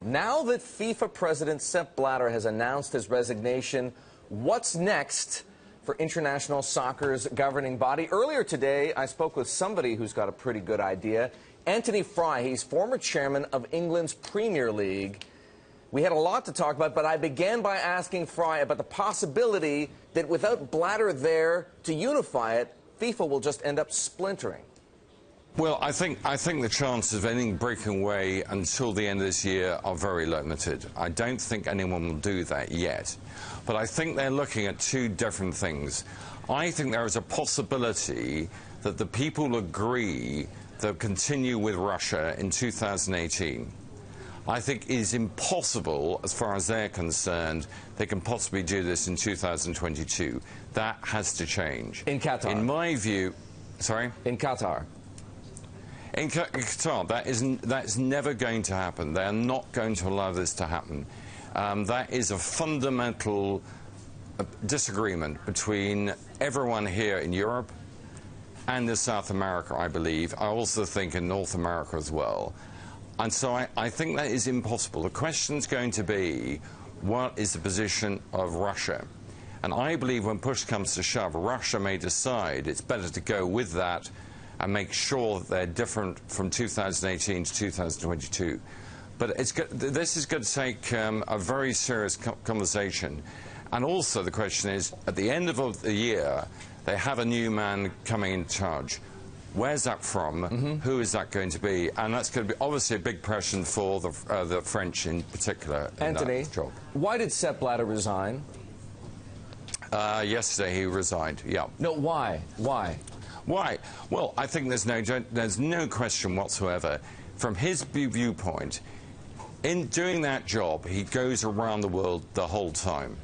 Now that FIFA President Sepp Blatter has announced his resignation, what's next for international soccer's governing body? Earlier today, I spoke with somebody who's got a pretty good idea. Anthony Fry, he's former chairman of England's Premier League. We had a lot to talk about, but I began by asking Fry about the possibility that without Blatter there to unify it, FIFA will just end up splintering. Well, I think the chances of anything breaking away until the end of this year are very limited. I don't think anyone will do that yet. But I think they're looking at two different things. I think there is a possibility that the people agree they'll continue with Russia in 2018. I think it is impossible, as far as they're concerned, they can possibly do this in 2022. That has to change. In Qatar? In my view... Sorry? In Qatar? In Qatar, that's never going to happen. They are not going to allow this to happen. That is a fundamental disagreement between everyone here in Europe and in South America, I believe. I also think in North America as well. And so I think that is impossible. The question's going to be, what is the position of Russia? And I believe when push comes to shove, Russia may decide it's better to go with that and make sure that they're different from 2018 to 2022. But this is going to take a very serious conversation. And also the question is, at the end of the year, they have a new man coming in charge. Where's that from? Who is that going to be? And that's going to be obviously a big pressure for the French in particular. Anthony, in that job. Why did Sepp Blatter resign? Yesterday he resigned, yeah. No, why? Why? Why? Well, I think there's no question whatsoever. From his viewpoint, in doing that job, he goes around the world the whole time.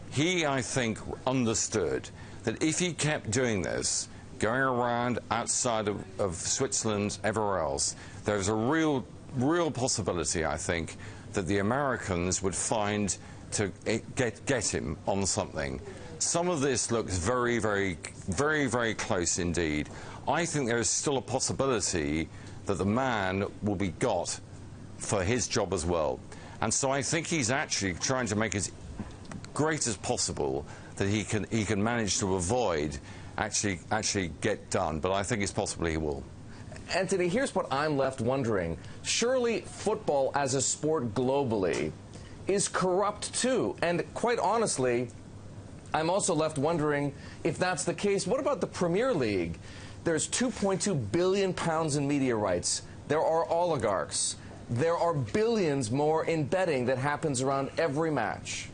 He, I think, understood that if he kept doing this, going around outside of Switzerland, everywhere else, there's a real possibility, I think, that the Americans would find to get him on something. Some of this looks very, very close indeed. I think there is still a possibility that the man will be got for his job as well. And so I think he's actually trying to make as great as possible that he can manage to avoid actually get done. But I think it's possible he will. Anthony, here's what I'm left wondering. Surely football as a sport globally is corrupt too. And quite honestly, I'm also left wondering if that's the case. What about the Premier League? There's £2.2 billion in media rights. There are oligarchs. There are billions more in betting that happens around every match.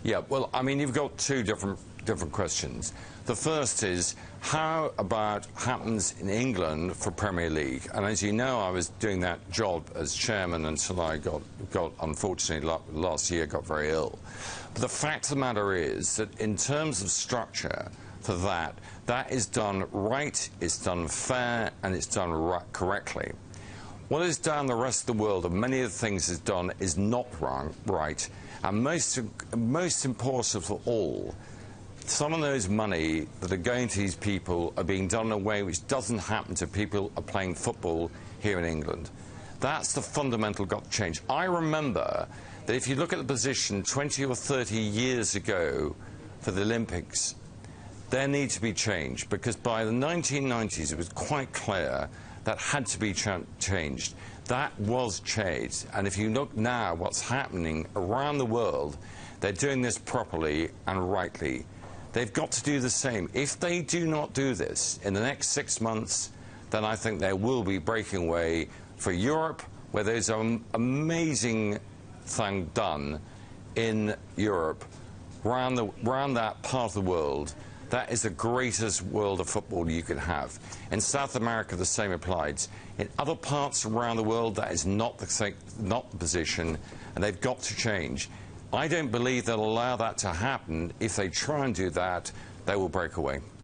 Yeah, well, I mean, you've got two different questions. The first is, how about happens in England for Premier League? And as you know, I was doing that job as chairman until I got unfortunately, last year, got very ill. But the fact of the matter is that in terms of structure for that is done right, it's done fair, and it's done correctly. What is done the rest of the world, and many of the things is done, is not right. And most important of all, some of those money that are going to these people are being done in a way which doesn't happen to people who are playing football here in England. That's the fundamental got to change. I remember that if you look at the position 20 or 30 years ago for the Olympics, there needs to be change, because by the 1990s it was quite clear that had to be changed. That was changed. And if you look now what's happening around the world, they're doing this properly and rightly. They've got to do the same. If they do not do this in the next 6 months, then I think there will be breaking away for Europe, where there's an amazing thing done in Europe, around that part of the world. That is the greatest world of football you can have. In South America, the same applies. In other parts around the world, that is not the position, and they've got to change. I don't believe they'll allow that to happen. If they try and do that, they will break away.